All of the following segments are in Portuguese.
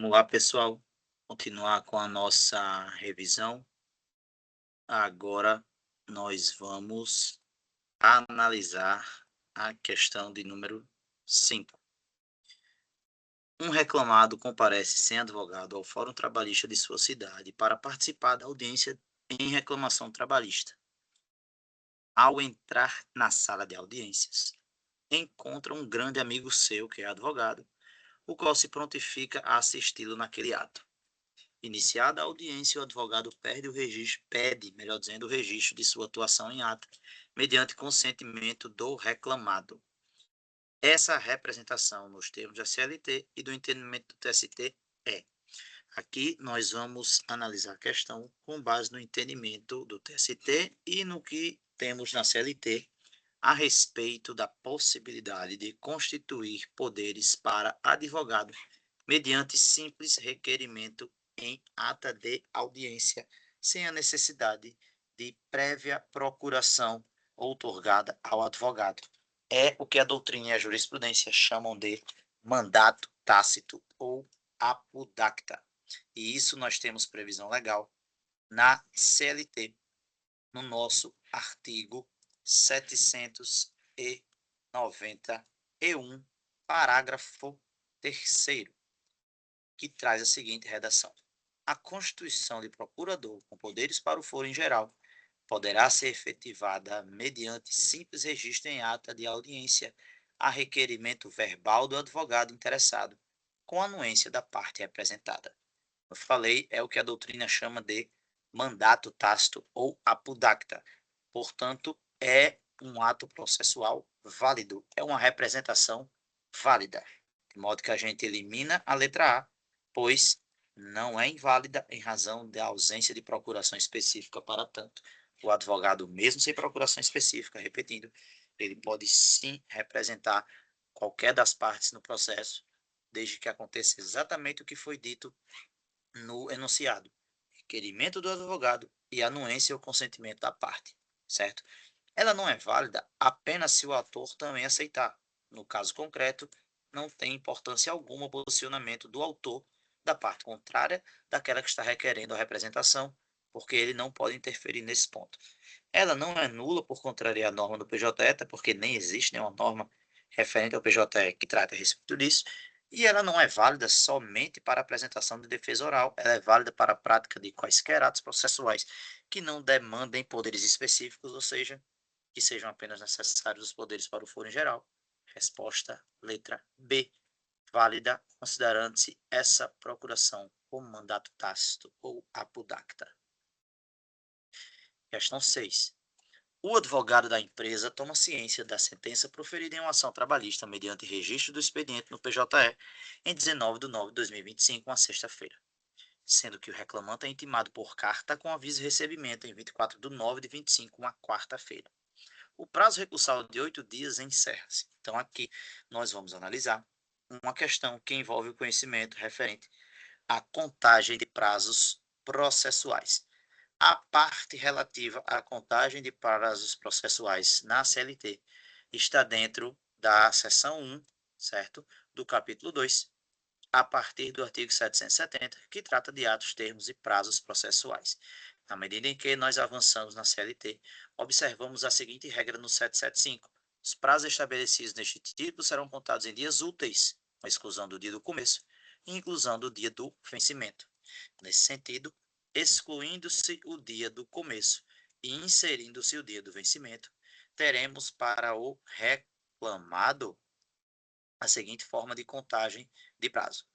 Vamos lá, pessoal, continuar com a nossa revisão. Agora nós vamos analisar a questão de número 5. Um reclamado comparece sem advogado ao Fórum Trabalhista de sua cidade para participar da audiência em reclamação trabalhista. Ao entrar na sala de audiências, encontra um grande amigo seu, que é advogado, o qual se prontifica a assisti-lo naquele ato. Iniciada a audiência, o advogado pede o registro de sua atuação em ata, mediante consentimento do reclamado. Essa representação nos termos da CLT e do entendimento do TST é. Aqui nós vamos analisar a questão com base no entendimento do TST e no que temos na CLT a respeito da possibilidade de constituir poderes para advogado mediante simples requerimento em ata de audiência, sem a necessidade de prévia procuração outorgada ao advogado. É o que a doutrina e a jurisprudência chamam de mandato tácito ou apodacta. E isso nós temos previsão legal na CLT, no nosso artigo 791, parágrafo 3º, que traz a seguinte redação: a constituição de procurador com poderes para o foro em geral poderá ser efetivada mediante simples registro em ata de audiência a requerimento verbal do advogado interessado, com anuência da parte representada. Eu falei, é o que a doutrina chama de mandato tácito ou apodacta. Portanto, é um ato processual válido, é uma representação válida, de modo que a gente elimina a letra A, pois não é inválida em razão da ausência de procuração específica para tanto. O advogado, mesmo sem procuração específica, repetindo, ele pode sim representar qualquer das partes no processo, desde que aconteça exatamente o que foi dito no enunciado: requerimento do advogado e anuência ou consentimento da parte, certo? Ela não é válida apenas se o autor também aceitar. No caso concreto, não tem importância alguma o posicionamento do autor da parte contrária daquela que está requerendo a representação, porque ele não pode interferir nesse ponto. Ela não é nula por contrariar a norma do PJE, porque nem existe nenhuma norma referente ao PJE que trate a respeito disso, e ela não é válida somente para a apresentação de defesa oral, ela é válida para a prática de quaisquer atos processuais que não demandem poderes específicos, ou seja, que sejam apenas necessários os poderes para o foro em geral. Resposta letra B, válida, considerando-se essa procuração como mandato tácito ou apodacta. Questão 6. O advogado da empresa toma ciência da sentença proferida em uma ação trabalhista mediante registro do expediente no PJE em 19/9/2025, uma sexta-feira, sendo que o reclamante é intimado por carta com aviso de recebimento em 24/9/25, uma quarta-feira. O prazo recursal de 8 dias encerra-se. Então, aqui nós vamos analisar uma questão que envolve o conhecimento referente à contagem de prazos processuais. A parte relativa à contagem de prazos processuais na CLT está dentro da seção 1, certo? Do capítulo 2, a partir do artigo 770, que trata de atos, termos e prazos processuais. Na medida em que nós avançamos na CLT, observamos a seguinte regra no 775. Os prazos estabelecidos neste título serão contados em dias úteis, com exclusão do dia do começo e inclusão do dia do vencimento. Nesse sentido, excluindo-se o dia do começo e inserindo-se o dia do vencimento, teremos para o reclamado a seguinte forma de contagem de prazo.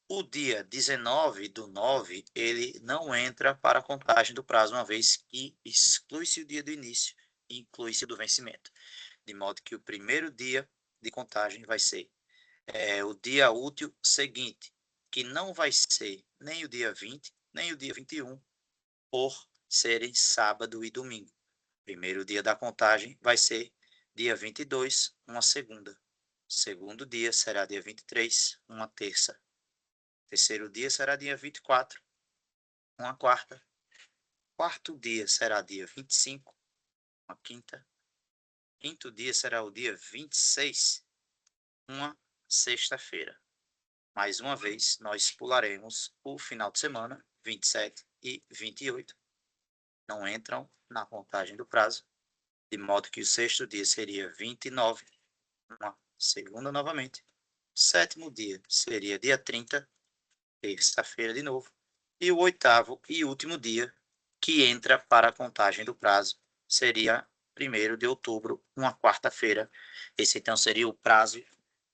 O dia 19/9, ele não entra para a contagem do prazo, uma vez que exclui-se o dia do início e inclui-se o do vencimento. De modo que o primeiro dia de contagem vai ser o dia útil seguinte, que não vai ser nem o dia 20, nem o dia 21, por serem sábado e domingo. Primeiro dia da contagem vai ser dia 22, uma segunda. Segundo dia será dia 23, uma terça. Terceiro dia será dia 24, uma quarta. Quarto dia será dia 25, uma quinta. Quinto dia será o dia 26, uma sexta-feira. mais uma vez, nós pularemos o final de semana, 27 e 28. Não entram na contagem do prazo, de modo que o sexto dia seria 29, uma segunda novamente. O sétimo dia seria dia 30, terça-feira de novo. E o oitavo e último dia que entra para a contagem do prazo seria 1º de outubro, uma quarta-feira. Esse então seria o prazo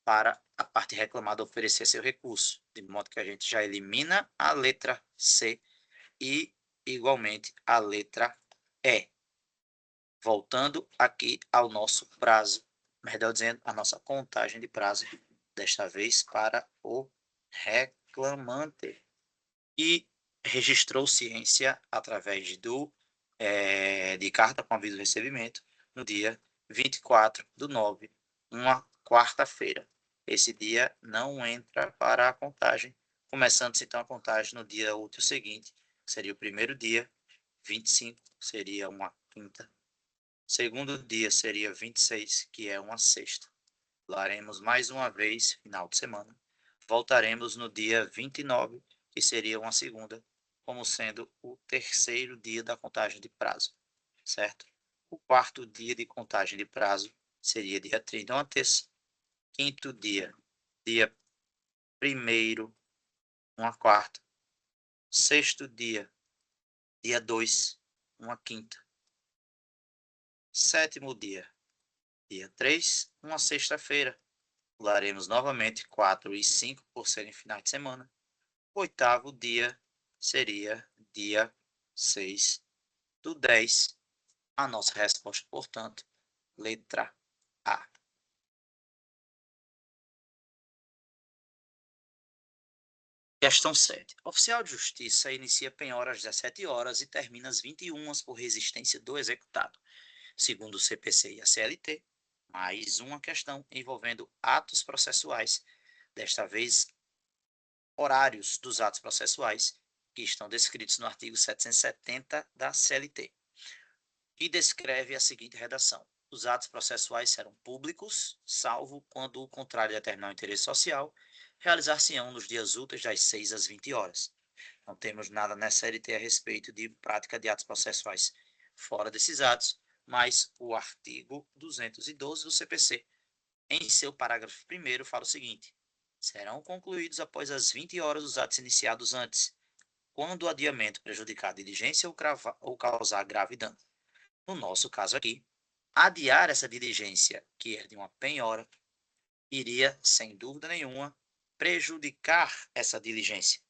para a parte reclamada oferecer seu recurso, de modo que a gente já elimina a letra C e, igualmente, a letra E. Voltando aqui ao nosso prazo, melhor dizendo, a nossa contagem de prazo, desta vez para o reclamante. E registrou ciência através de carta com aviso de recebimento no dia 24/9, uma quarta-feira. Esse dia não entra para a contagem, começando-se então a contagem no dia útil seguinte, que seria o primeiro dia, 25, seria uma quinta. Segundo dia seria 26, que é uma sexta. Laremos mais uma vez, final de semana. Voltaremos no dia 29, que seria uma segunda, como sendo o terceiro dia da contagem de prazo, certo? O quarto dia de contagem de prazo seria dia 30, uma terça. Quinto dia, dia 1º, uma quarta. Sexto dia, dia 2, uma quinta. Sétimo dia, dia 3, uma sexta-feira. Pularemos novamente 4 e 5 por serem finais de semana. Oitavo dia seria dia 6/10. A nossa resposta, portanto, letra A. Questão 7. Oficial de justiça inicia penhora às 17 horas e termina às 21 por resistência do executado. Segundo o CPC e a CLT, mais uma questão envolvendo atos processuais, desta vez horários dos atos processuais, que estão descritos no artigo 770 da CLT, que descreve a seguinte redação: os atos processuais serão públicos, salvo quando o contrário determinar o interesse social, realizar-se-ão nos dias úteis das 6 às 20 horas. Não temos nada na CLT a respeito de prática de atos processuais fora desses atos, mas o artigo 212 do CPC, em seu parágrafo 1º, fala o seguinte: serão concluídos após as 20 horas os atos iniciados antes, quando o adiamento prejudicar a diligência ou causar grave dano. No nosso caso aqui, adiar essa diligência, que é de uma penhora, iria, sem dúvida nenhuma, prejudicar essa diligência.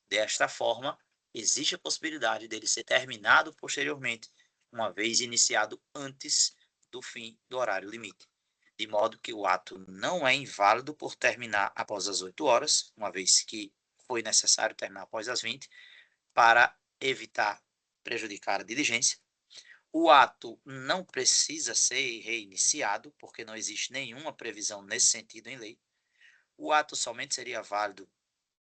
Desta forma, existe a possibilidade dele ser terminado posteriormente, uma vez iniciado antes do fim do horário limite. De modo que o ato não é inválido por terminar após as 8 horas, uma vez que foi necessário terminar após as 20, para evitar prejudicar a diligência. O ato não precisa ser reiniciado, porque não existe nenhuma previsão nesse sentido em lei. O ato somente seria válido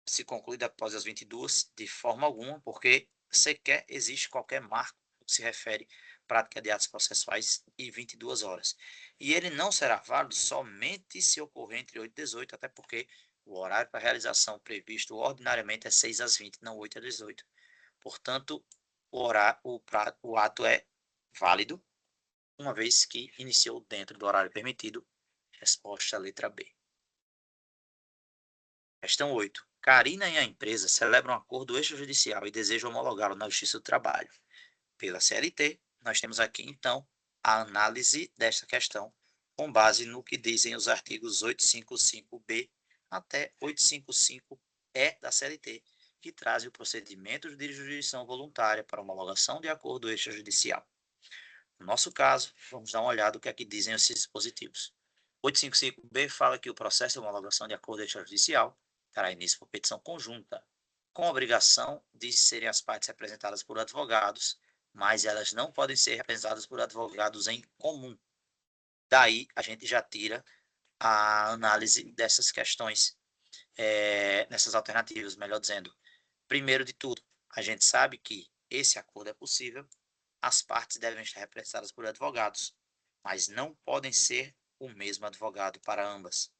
se concluído após as 22, de forma alguma, porque sequer existe qualquer marco que se refere à prática de atos processuais e 22 horas. E ele não será válido somente se ocorrer entre 8 e 18, até porque o horário para realização previsto ordinariamente é 6 às 20, não 8 às 18. Portanto, o ato é válido, uma vez que iniciou dentro do horário permitido. Resposta letra B. Questão 8. Karina e a empresa celebram um acordo extrajudicial e desejam homologá-lo na Justiça do Trabalho. Pela CLT, nós temos aqui, então, a análise desta questão, com base no que dizem os artigos 855-B até 855-E da CLT, que trazem o procedimento de jurisdição voluntária para homologação de acordo extrajudicial. No nosso caso, vamos dar uma olhada no que aqui dizem esses dispositivos. 855-B fala que o processo de homologação de acordo extrajudicial dará início por petição conjunta, com a obrigação de serem as partes representadas por advogados, mas elas não podem ser representadas por advogados em comum. Daí, a gente já tira a análise dessas questões, nessas alternativas, melhor dizendo. Primeiro de tudo, a gente sabe que esse acordo é possível, as partes devem estar representadas por advogados, mas não podem ser o mesmo advogado para ambas.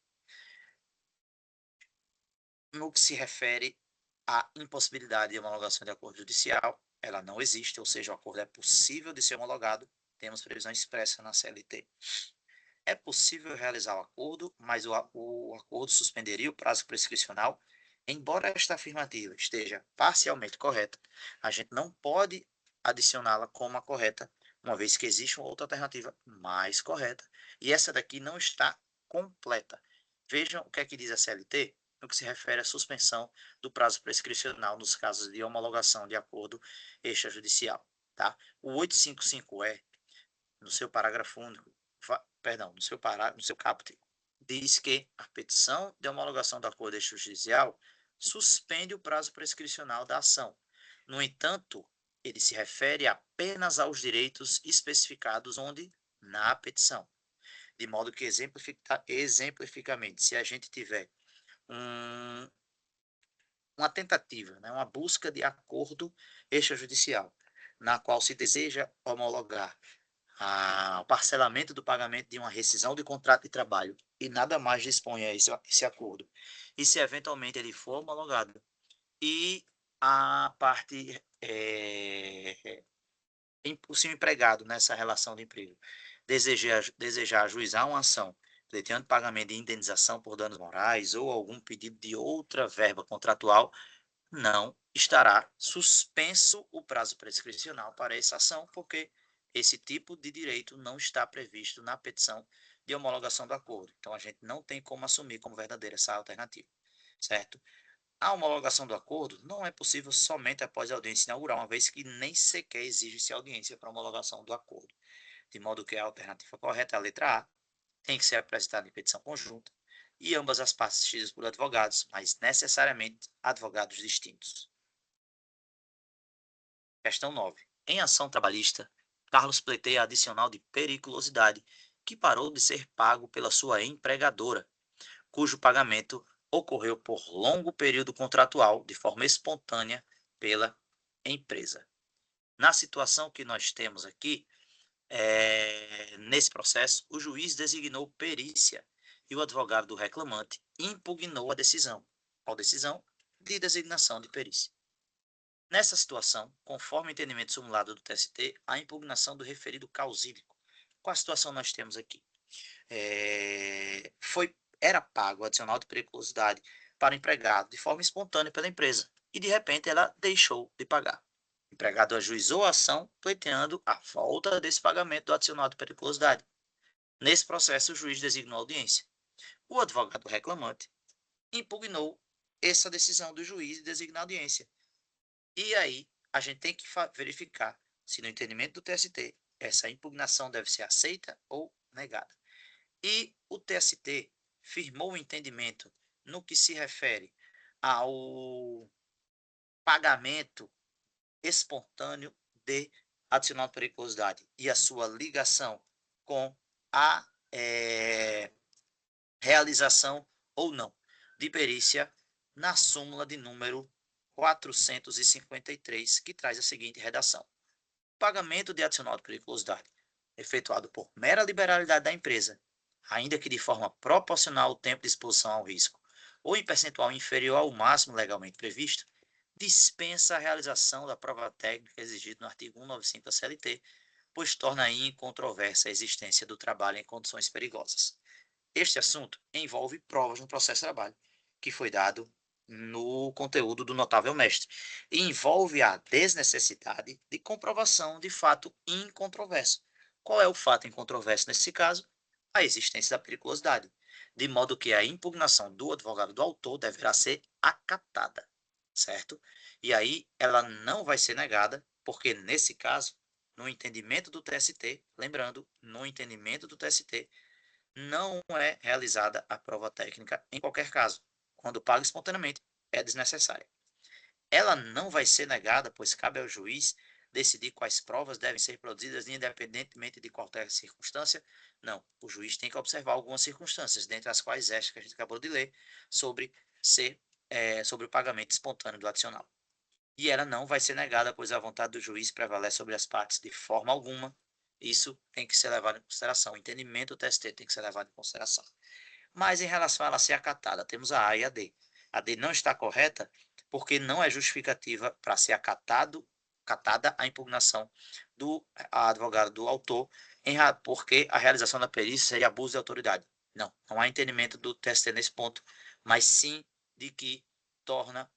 No que se refere à impossibilidade de homologação de acordo judicial, ela não existe, ou seja, o acordo é possível de ser homologado, temos previsão expressa na CLT. É possível realizar o acordo, mas o acordo suspenderia o prazo prescricional. Embora esta afirmativa esteja parcialmente correta, a gente não pode adicioná-la como a correta, uma vez que existe uma outra alternativa mais correta, e essa daqui não está completa. Vejam o que é que diz a CLT no que se refere à suspensão do prazo prescricional nos casos de homologação de acordo extrajudicial. Tá? O 855E, no seu parágrafo único, no seu caput, diz que a petição de homologação do acordo extrajudicial suspende o prazo prescricional da ação. No entanto, ele se refere apenas aos direitos especificados onde? Na petição. De modo que, exemplificamente, se a gente tiver uma tentativa, né, uma busca de acordo extrajudicial, na qual se deseja homologar o parcelamento do pagamento de uma rescisão de contrato de trabalho e nada mais dispõe a esse acordo. E se eventualmente ele for homologado e a parte, o seu empregado nessa relação de emprego desejar ajuizar uma ação pleiteando pagamento de indenização por danos morais ou algum pedido de outra verba contratual, não estará suspenso o prazo prescricional para essa ação, porque esse tipo de direito não está previsto na petição de homologação do acordo. Então, a gente não tem como assumir como verdadeira essa alternativa, certo? A homologação do acordo não é possível somente após a audiência inaugural, uma vez que nem sequer exige-se audiência para homologação do acordo. De modo que a alternativa correta é a letra A, tem que ser apresentada em petição conjunta, e ambas as partes assistidas por advogados, mas necessariamente advogados distintos. Questão 9. Em ação trabalhista, Carlos pleiteia adicional de periculosidade, que parou de ser pago pela sua empregadora, cujo pagamento ocorreu por longo período contratual, de forma espontânea, pela empresa. Na situação que nós temos aqui, nesse processo, o juiz designou perícia e o advogado do reclamante impugnou a decisão. Qual decisão? De designação de perícia. Nessa situação, conforme o entendimento simulado do TST, a impugnação do referido causílico. Qual a situação nós temos aqui? Era pago o adicional de periculosidade para o empregado de forma espontânea pela empresa e, de repente, ela deixou de pagar. O empregado ajuizou a ação pleiteando a volta desse pagamento do adicional de periculosidade. Nesse processo, o juiz designou a audiência. O advogado reclamante impugnou essa decisão do juiz de designar a audiência. E aí, a gente tem que verificar se no entendimento do TST essa impugnação deve ser aceita ou negada. E o TST firmou o entendimento no que se refere ao pagamento espontâneo de adicional de periculosidade e a sua ligação com a realização ou não de perícia na súmula de número 453, que traz a seguinte redação: pagamento de adicional de periculosidade efetuado por mera liberalidade da empresa, ainda que de forma proporcional ao tempo de exposição ao risco, ou em percentual inferior ao máximo legalmente previsto, dispensa a realização da prova técnica exigida no artigo 195 da CLT, pois torna incontroversa a existência do trabalho em condições perigosas. Este assunto envolve provas no processo de trabalho, que foi dado no conteúdo do notável mestre, e envolve a desnecessidade de comprovação de fato incontroverso. Qual é o fato incontroverso nesse caso? A existência da periculosidade, de modo que a impugnação do advogado do autor deverá ser acatada, certo? E aí ela não vai ser negada, porque nesse caso, no entendimento do TST, lembrando, no entendimento do TST, não é realizada a prova técnica em qualquer caso. Quando paga espontaneamente, é desnecessária. Ela não vai ser negada, pois cabe ao juiz decidir quais provas devem ser produzidas independentemente de qualquer circunstância. Não, o juiz tem que observar algumas circunstâncias, dentre as quais esta que a gente acabou de ler, sobre sobre o pagamento espontâneo do adicional. E ela não vai ser negada, pois a vontade do juiz prevalece sobre as partes de forma alguma. Isso tem que ser levado em consideração. O entendimento do TST tem que ser levado em consideração. Mas em relação a ela ser acatada, temos a A e a D. A D não está correta porque não é justificativa para ser acatada a impugnação do advogado do autor, porque a realização da perícia seria abuso de autoridade. Não, não há entendimento do TST nesse ponto, mas sim de que torna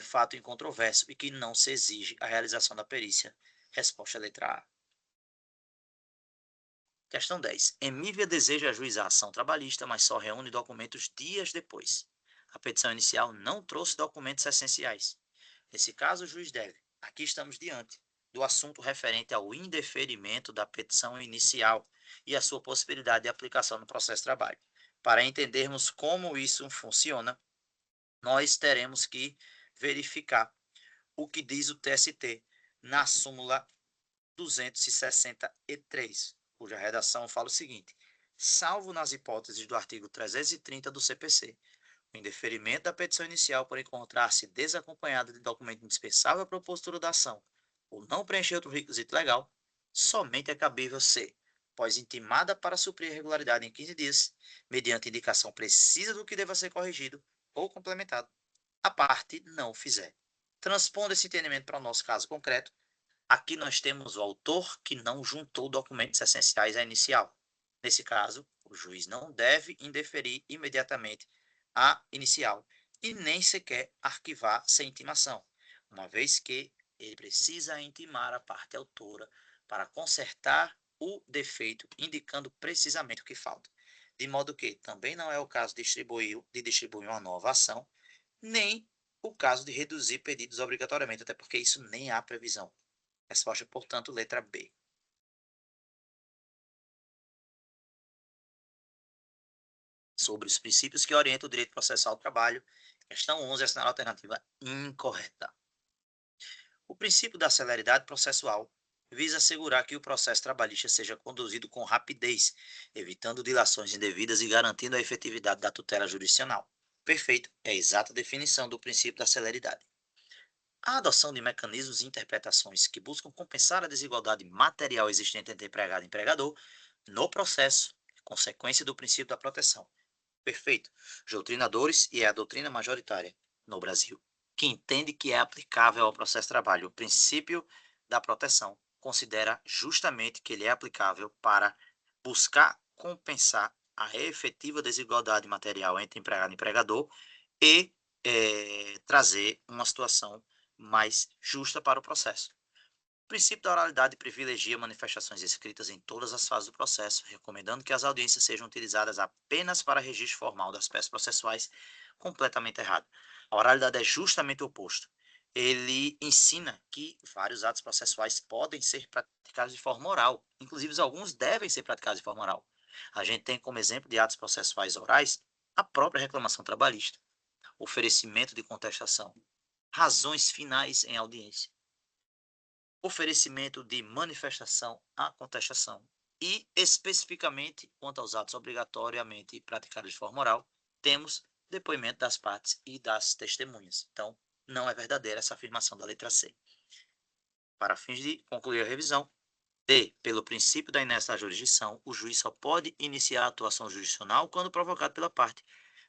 fato incontroverso e que não se exige a realização da perícia. Resposta letra A. Questão 10. Emívia deseja ajuizar a ação trabalhista, mas só reúne documentos dias depois. A petição inicial não trouxe documentos essenciais. Nesse caso, o juiz deve. Aqui estamos diante do assunto referente ao indeferimento da petição inicial e a sua possibilidade de aplicação no processo de trabalho. Para entendermos como isso funciona, nós teremos que verificar o que diz o TST na súmula 263, cuja redação fala o seguinte: salvo nas hipóteses do artigo 330 do CPC, o indeferimento da petição inicial por encontrar-se desacompanhada de documento indispensável para a postura da ação ou não preencher outro requisito legal, somente é cabível ser, após intimada para suprir a irregularidade em 15 dias, mediante indicação precisa do que deva ser corrigido ou complementado, a parte não o fizer. Transpondo esse entendimento para o nosso caso concreto, aqui nós temos o autor que não juntou documentos essenciais à inicial. Nesse caso, o juiz não deve indeferir imediatamente a inicial e nem sequer arquivar sem intimação, uma vez que ele precisa intimar a parte autora para consertar o defeito, indicando precisamente o que falta. De modo que também não é o caso de distribuir uma nova ação, nem o caso de reduzir pedidos obrigatoriamente, até porque isso nem há previsão. Resposta, portanto, letra B. Sobre os princípios que orientam o direito processual do trabalho, questão 11, assinala a alternativa incorreta. O princípio da celeridade processual visa assegurar que o processo trabalhista seja conduzido com rapidez, evitando dilações indevidas e garantindo a efetividade da tutela jurisdicional. Perfeito, é a exata definição do princípio da celeridade. A adoção de mecanismos e interpretações que buscam compensar a desigualdade material existente entre empregado e empregador no processo é consequência do princípio da proteção. Perfeito. Os doutrinadores e é a doutrina majoritária no Brasil, que entende que é aplicável ao processo de trabalho. O princípio da proteção considera justamente que ele é aplicável para buscar compensar a efetiva desigualdade material entre empregado e empregador e trazer uma situação mais justa para o processo. O princípio da oralidade privilegia manifestações escritas em todas as fases do processo, recomendando que as audiências sejam utilizadas apenas para registro formal das peças processuais, completamente errado. A oralidade é justamente o oposto. Ele ensina que vários atos processuais podem ser praticados de forma oral, inclusive alguns devem ser praticados de forma oral. A gente tem como exemplo de atos processuais orais a própria reclamação trabalhista, oferecimento de contestação, razões finais em audiência, oferecimento de manifestação à contestação e, especificamente, quanto aos atos obrigatoriamente praticados de forma oral, temos depoimento das partes e das testemunhas. Então, não é verdadeira essa afirmação da letra C. Para fins de concluir a revisão, D. Pelo princípio da inércia da jurisdição, o juiz só pode iniciar a atuação jurisdicional quando provocado pela parte,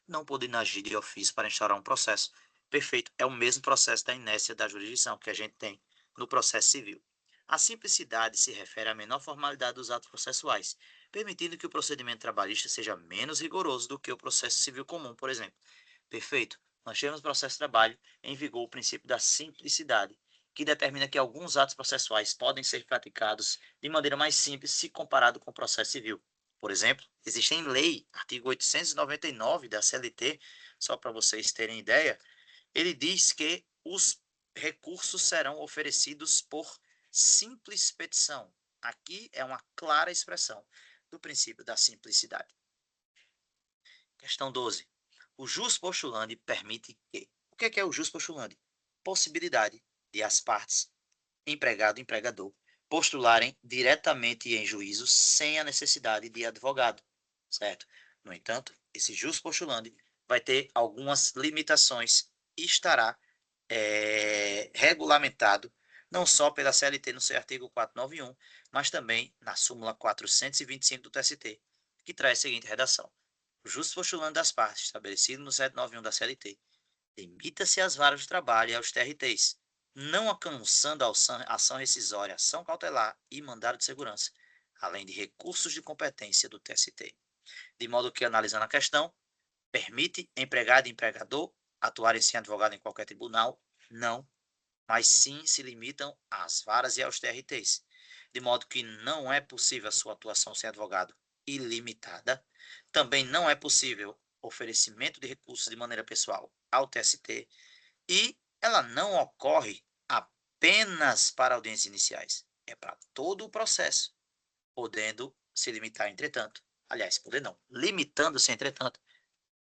não podendo agir de ofício para instaurar um processo. Perfeito, é o mesmo processo da inércia da jurisdição que a gente tem no processo civil. A simplicidade se refere à menor formalidade dos atos processuais, permitindo que o procedimento trabalhista seja menos rigoroso do que o processo civil comum, por exemplo. Perfeito, nós temos no processo de trabalho em vigor o princípio da simplicidade, que determina que alguns atos processuais podem ser praticados de maneira mais simples se comparado com o processo civil. Por exemplo, existe em lei, artigo 899 da CLT, só para vocês terem ideia, ele diz que os recursos serão oferecidos por simples petição. Aqui é uma clara expressão do princípio da simplicidade. Questão 12. O jus postulante permite que... O que é o jus postulante? Possibilidade de as partes, empregado e empregador, postularem diretamente em juízo sem a necessidade de advogado, certo? No entanto, esse jus postulante vai ter algumas limitações e estará regulamentado não só pela CLT no seu artigo 491, mas também na súmula 425 do TST, que traz a seguinte redação: o justo postulante das partes, estabelecido no 791 da CLT, limita-se às varas de trabalho e aos TRTs, não alcançando a ação rescisória, ação cautelar e mandado de segurança, além de recursos de competência do TST. De modo que, analisando a questão, permite empregado e empregador atuarem sem advogado em qualquer tribunal? Não, mas sim se limitam às varas e aos TRTs, de modo que não é possível a sua atuação sem advogado ilimitada. Também não é possível oferecimento de recursos de maneira pessoal ao TST e ela não ocorre apenas para audiências iniciais, é para todo o processo, podendo se limitar, entretanto, aliás, poder não, limitando-se, entretanto,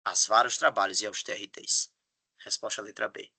às varas de trabalhos e aos TRTs. Resposta à letra B.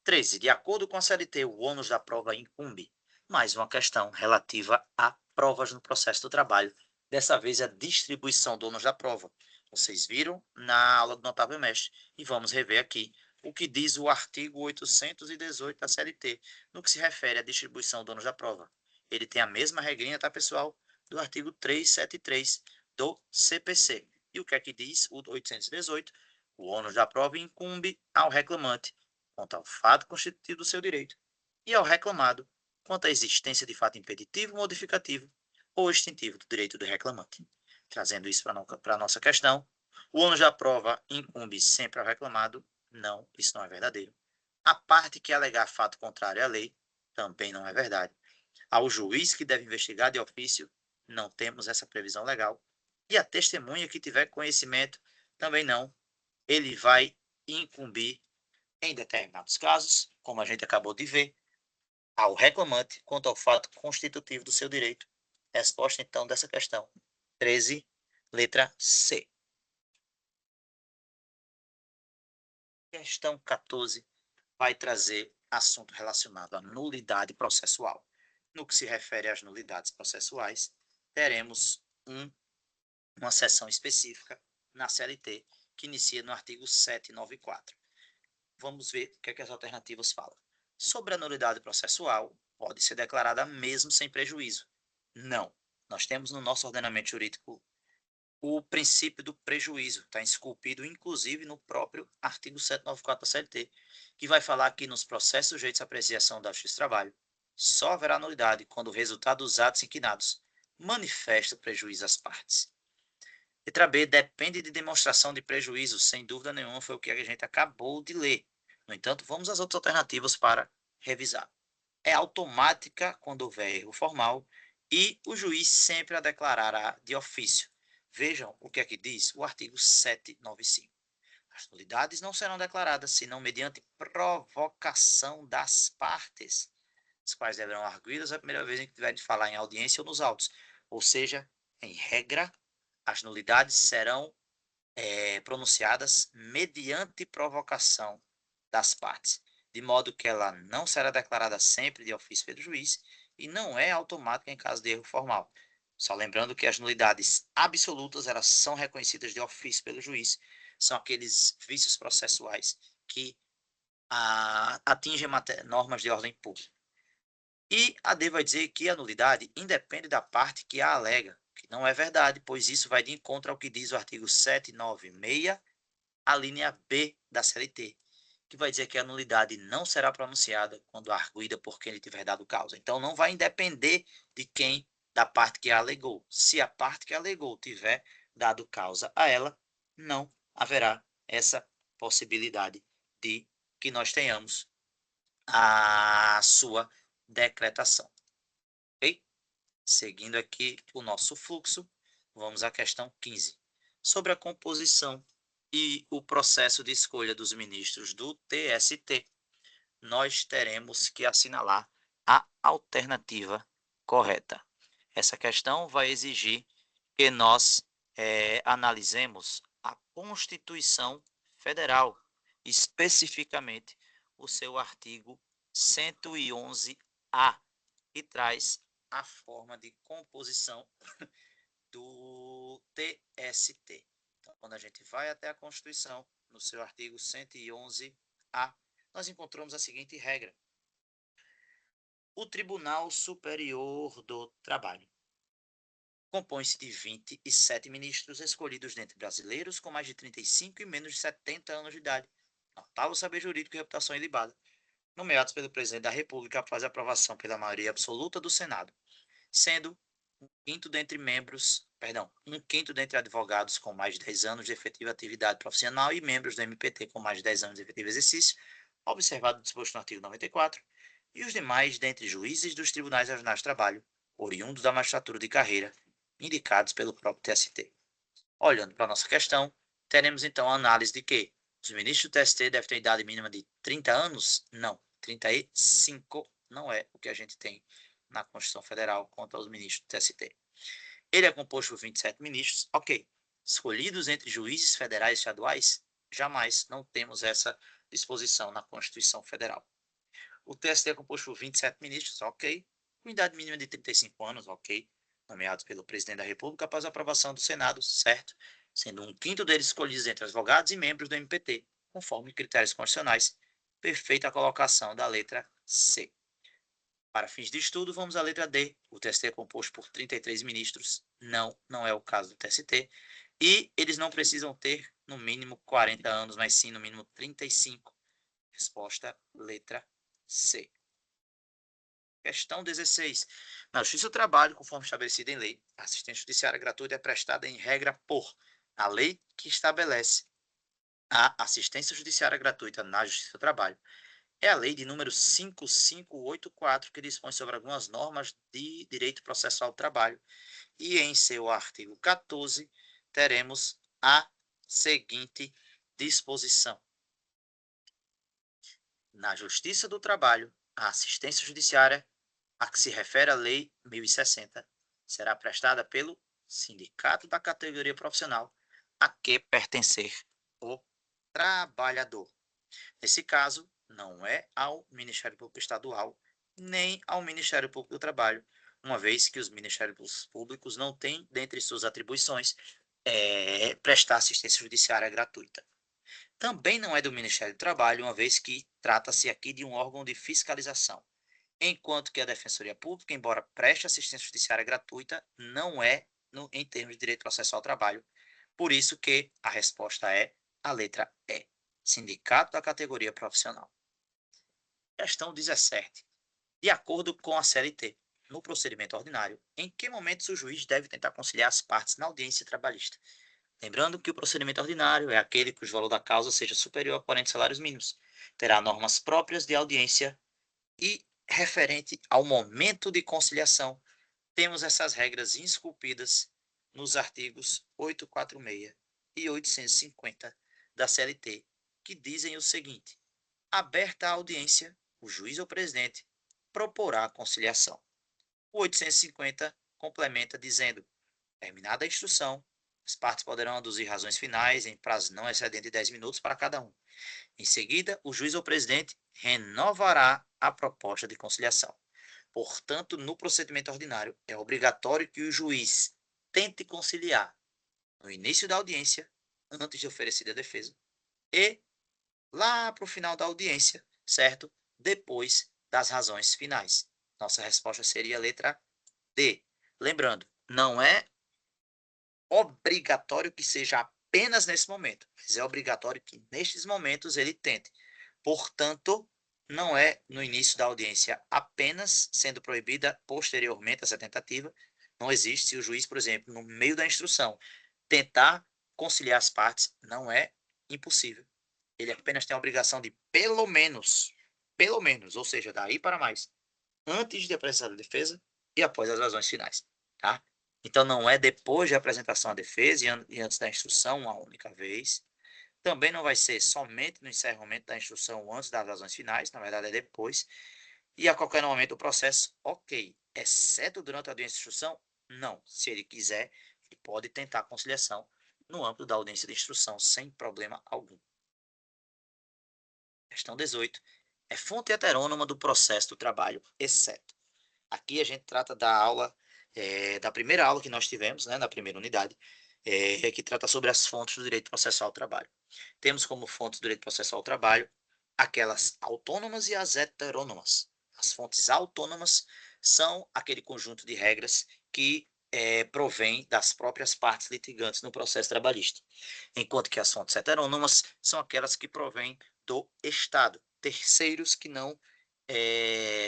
13. De acordo com a CLT, o ônus da prova incumbe. Mais uma questão relativa a provas no processo do trabalho. Dessa vez, a distribuição do ônus da prova. Vocês viram na aula do notável mestre. E vamos rever aqui o que diz o artigo 818 da CLT, no que se refere à distribuição do ônus da prova. Ele tem a mesma regrinha, tá, pessoal, do artigo 373 do CPC. E o que é que diz o 818? O ônus da prova incumbe ao reclamante quanto ao fato constitutivo do seu direito, e ao reclamado, quanto à existência de fato impeditivo, modificativo ou extintivo do direito do reclamante. Trazendo isso para a nossa questão, o ônus da prova incumbe sempre ao reclamado? Não, isso não é verdadeiro. A parte que alegar fato contrário à lei também não é verdade. Ao juiz que deve investigar de ofício, não temos essa previsão legal. E a testemunha que tiver conhecimento, também não. Ele vai incumbir em determinados casos, como a gente acabou de ver, ao reclamante quanto ao fato constitutivo do seu direito. Resposta, então, dessa questão. 13, letra C. Questão 14 vai trazer assunto relacionado à nulidade processual. No que se refere às nulidades processuais, teremos uma seção específica na CLT, que inicia no artigo 794. Vamos ver o que é que as alternativas falam. Sobre a nulidade processual, pode ser declarada mesmo sem prejuízo. Não. Nós temos no nosso ordenamento jurídico o princípio do prejuízo, está esculpido inclusive no próprio artigo 794 da CLT, que vai falar que nos processos sujeitos à apreciação da Justiça do Trabalho, só haverá nulidade quando o resultado dos atos inquinados manifesta prejuízo às partes. Letra B, depende de demonstração de prejuízo, sem dúvida nenhuma, foi o que a gente acabou de ler. No entanto, vamos às outras alternativas para revisar. É automática quando houver erro formal e o juiz sempre a declarará de ofício. Vejam o que é que diz o artigo 795. As nulidades não serão declaradas senão mediante provocação das partes, as quais deverão arguidas a primeira vez em que tiverem de falar em audiência ou nos autos. Ou seja, em regra, as nulidades serão pronunciadas mediante provocação das partes, de modo que ela não será declarada sempre de ofício pelo juiz e não é automática em caso de erro formal. Só lembrando que as nulidades absolutas elas são reconhecidas de ofício pelo juiz, são aqueles vícios processuais que atingem normas de ordem pública. E a D vai dizer que a nulidade independe da parte que a alega, que não é verdade, pois isso vai de encontro ao que diz o artigo 796, a linha B da CLT, que vai dizer que a nulidade não será pronunciada quando arguida por quem lhe tiver dado causa. Então, não vai depender de quem, da parte que a alegou. Se a parte que alegou tiver dado causa a ela, não haverá essa possibilidade de que nós tenhamos a sua decretação. Ok? Seguindo aqui o nosso fluxo, vamos à questão 15. Sobre a composição e o processo de escolha dos ministros do TST, nós teremos que assinalar a alternativa correta. Essa questão vai exigir que nós analisemos a Constituição Federal, especificamente o seu artigo 111-A, que traz a forma de composição do TST. Então, quando a gente vai até a Constituição, no seu artigo 111-A, nós encontramos a seguinte regra: o Tribunal Superior do Trabalho compõe-se de 27 ministros escolhidos dentre brasileiros com mais de 35 e menos de 70 anos de idade, notável saber jurídico e reputação ilibada, nomeados pelo presidente da República após aprovação pela maioria absoluta do Senado, sendo um quinto dentre advogados com mais de 10 anos de efetiva atividade profissional e membros do MPT com mais de 10 anos de efetivo exercício, observado o disposto no artigo 94, e os demais dentre juízes dos tribunais regionais de trabalho, oriundos da magistratura de carreira, indicados pelo próprio TST. Olhando para a nossa questão, teremos então a análise de que os ministros do TST devem ter idade mínima de 30 anos? Não, 35 não é o que a gente tem na Constituição Federal quanto aos ministros do TST. Ele é composto por 27 ministros, ok. Escolhidos entre juízes federais e estaduais? Jamais, não temos essa disposição na Constituição Federal. O TST é composto por 27 ministros, ok. Com idade mínima de 35 anos, ok. Nomeados pelo presidente da República após a aprovação do Senado, certo. Sendo um quinto deles escolhidos entre advogados e membros do MPT, conforme critérios constitucionais. Perfeita a colocação da letra C. Para fins de estudo, vamos à letra D. O TST é composto por 33 ministros. Não, não é o caso do TST. E eles não precisam ter no mínimo 40 anos, mas sim no mínimo 35. Resposta, letra C. Questão 16. Na Justiça do Trabalho, conforme estabelecido em lei, a assistência judiciária gratuita é prestada em regra por a lei que estabelece a assistência judiciária gratuita na Justiça do Trabalho. É a lei de número 5584, que dispõe sobre algumas normas de direito processual do trabalho. E em seu artigo 14, teremos a seguinte disposição. Na Justiça do Trabalho, a assistência judiciária a que se refere a Lei 1060 será prestada pelo sindicato da categoria profissional a que pertencer o trabalhador. Nesse caso, não é ao Ministério Público Estadual nem ao Ministério Público do Trabalho, uma vez que os Ministérios Públicos não têm, dentre suas atribuições, prestar assistência judiciária gratuita. Também não é do Ministério do Trabalho, uma vez que trata-se aqui de um órgão de fiscalização, enquanto que a Defensoria Pública, embora preste assistência judiciária gratuita, não é em termos de direito processual ao trabalho. Por isso que a resposta é a letra E, sindicato da categoria profissional. Questão 17. De acordo com a CLT, no procedimento ordinário, em que momentos o juiz deve tentar conciliar as partes na audiência trabalhista? Lembrando que o procedimento ordinário é aquele cujo valor da causa seja superior a 40 salários mínimos. Terá normas próprias de audiência e referente ao momento de conciliação, temos essas regras esculpidas nos artigos 846 e 850 da CLT, que dizem o seguinte: aberta a audiência, o juiz ou presidente proporá a conciliação. O 850 complementa dizendo: terminada a instrução, as partes poderão aduzir razões finais em prazo não excedente de 10 minutos para cada um. Em seguida, o juiz ou presidente renovará a proposta de conciliação. Portanto, no procedimento ordinário, é obrigatório que o juiz tente conciliar no início da audiência, antes de oferecer a defesa, e lá para o final da audiência, certo? Depois das razões finais. Nossa resposta seria a letra D. Lembrando, não é obrigatório que seja apenas nesse momento, mas é obrigatório que nestes momentos ele tente. Portanto, não é no início da audiência apenas, sendo proibida posteriormente essa tentativa. Não existe se o juiz, por exemplo, no meio da instrução, tentar conciliar as partes, não é impossível. Ele apenas tem a obrigação de pelo menos, ou seja, daí para mais, antes de apresentar a defesa e após as razões finais, tá? Então, não é depois de apresentação da defesa e antes da instrução uma única vez. Também não vai ser somente no encerramento da instrução ou antes das razões finais, na verdade é depois. E a qualquer momento do processo, ok. Exceto durante a audiência de instrução, não. Se ele quiser, ele pode tentar a conciliação no âmbito da audiência de instrução, sem problema algum. Questão 18. É fonte heterônima do processo do trabalho, exceto. Aqui a gente trata da aula, da primeira aula que nós tivemos, né, na primeira unidade, que trata sobre as fontes do direito processual ao trabalho. Temos como fontes do direito processual ao trabalho aquelas autônomas e as heterônomas. As fontes autônomas são aquele conjunto de regras que provém das próprias partes litigantes no processo trabalhista, enquanto que as fontes heterônomas são aquelas que provêm do Estado, terceiros que não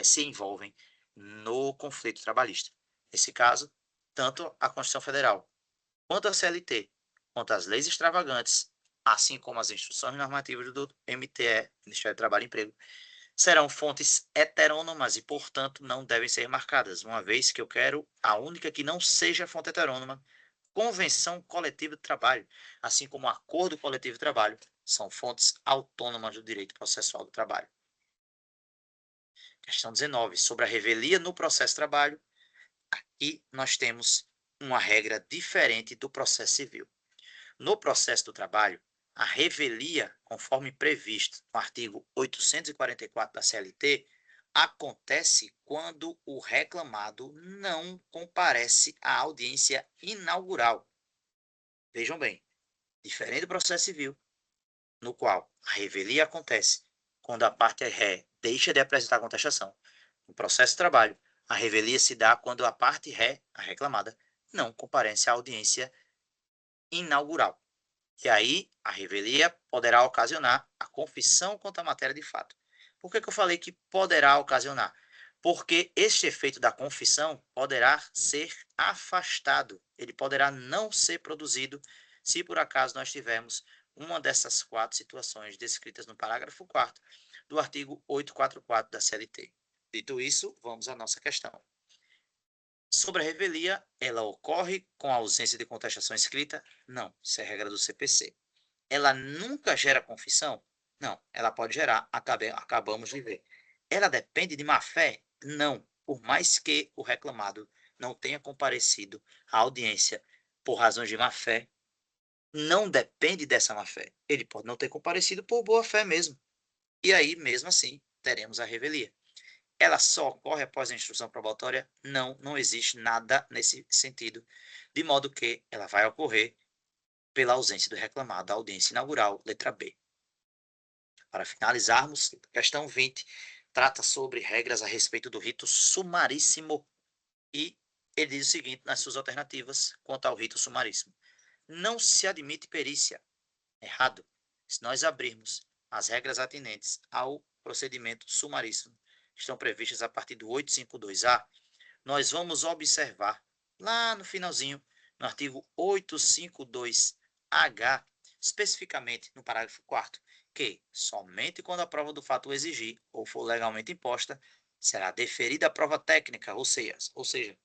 se envolvem no conflito trabalhista. Nesse caso, tanto a Constituição Federal, quanto a CLT, quanto as leis extravagantes, assim como as instruções normativas do MTE, Ministério do Trabalho e Emprego, serão fontes heterônomas e, portanto, não devem ser marcadas, uma vez que eu quero a única que não seja fonte heterônoma, convenção coletiva de trabalho, assim como acordo coletivo de trabalho, são fontes autônomas do direito processual do trabalho. Questão 19, sobre a revelia no processo de trabalho, aqui nós temos uma regra diferente do processo civil. No processo do trabalho, a revelia, conforme previsto no artigo 844 da CLT, acontece quando o reclamado não comparece à audiência inaugural. Vejam bem, diferente do processo civil, no qual a revelia acontece quando a parte ré deixa de apresentar contestação. No processo de trabalho, a revelia se dá quando a parte ré, a reclamada, não comparece à audiência inaugural. E aí, a revelia poderá ocasionar a confissão quanto à matéria de fato. Por que eu falei que poderá ocasionar? Porque este efeito da confissão poderá ser afastado. Ele poderá não ser produzido se por acaso nós tivermos uma dessas 4 situações descritas no parágrafo 4º do artigo 844 da CLT. Dito isso, vamos à nossa questão. Sobre a revelia, ela ocorre com a ausência de contestação escrita? Não, isso é regra do CPC. Ela nunca gera confissão? Não, ela pode gerar, acabamos de ver. Ela depende de má-fé? Não, por mais que o reclamado não tenha comparecido à audiência por razões de má-fé, não depende dessa má-fé. Ele pode não ter comparecido por boa-fé mesmo. E aí, mesmo assim, teremos a revelia. Ela só ocorre após a instrução probatória? Não, não existe nada nesse sentido, de modo que ela vai ocorrer pela ausência do reclamado da audiência inaugural, letra B. Para finalizarmos, questão 20 trata sobre regras a respeito do rito sumaríssimo e ele diz o seguinte nas suas alternativas quanto ao rito sumaríssimo. Não se admite perícia. Errado. Se nós abrirmos as regras atinentes ao procedimento sumaríssimo, que estão previstas a partir do 852A, nós vamos observar lá no finalzinho, no artigo 852H, especificamente no parágrafo 4º, que somente quando a prova do fato o exigir ou for legalmente imposta, será deferida a prova técnica, ou seja,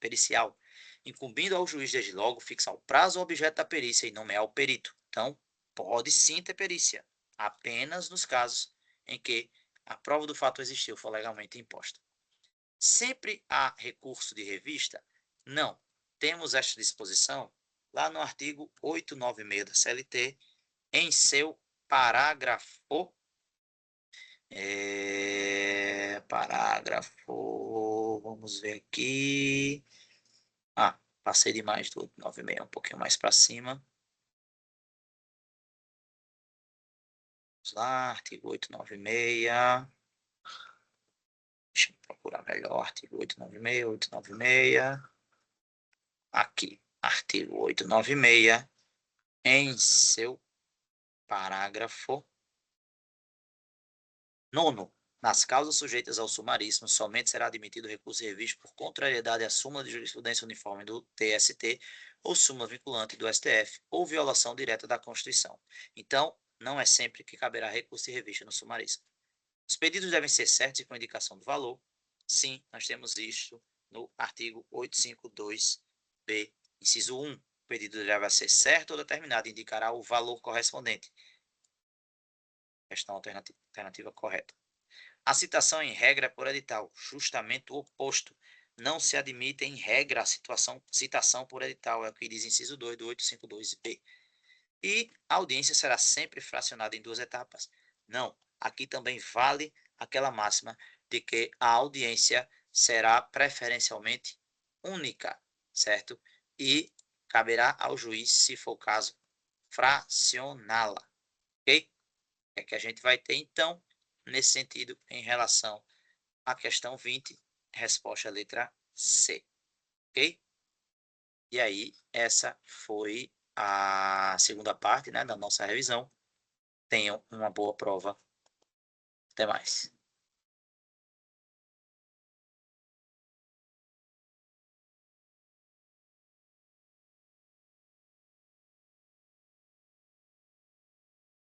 pericial, incumbindo ao juiz desde logo fixar o prazo ou objeto da perícia e nomear o perito. Então, pode sim ter perícia, apenas nos casos em que a prova do fato existiu for legalmente imposta. Sempre há recurso de revista? Não. Temos esta disposição lá no artigo 896 da CLT, em seu parágrafo. Vamos ver aqui. Passei demais do 96, um pouquinho mais para cima. Vamos lá, artigo 896. Deixa eu procurar melhor, artigo 896, 896. Aqui, artigo 896, em seu parágrafo 9º. Nas causas sujeitas ao sumaríssimo, somente será admitido recurso de revista por contrariedade à súmula de jurisprudência uniforme do TST ou súmula vinculante do STF ou violação direta da Constituição. Então, não é sempre que caberá recurso de revista no sumaríssimo. Os pedidos devem ser certos e com indicação do valor. Sim, nós temos isto no artigo 852b, inciso 1. O pedido deve ser certo ou determinado e indicará o valor correspondente. Questão alternativa correta. A citação em regra por edital, justamente o oposto. Não se admite em regra a citação por edital, é o que diz inciso 2 do 852b. E a audiência será sempre fracionada em 2 etapas? Não. Aqui também vale aquela máxima de que a audiência será preferencialmente única, certo? E caberá ao juiz, se for o caso, fracioná-la. Ok? É que a gente vai ter, então, nesse sentido, em relação à questão 20, resposta letra C. Ok? E aí, essa foi a segunda parte, né, da nossa revisão. Tenham uma boa prova. Até mais.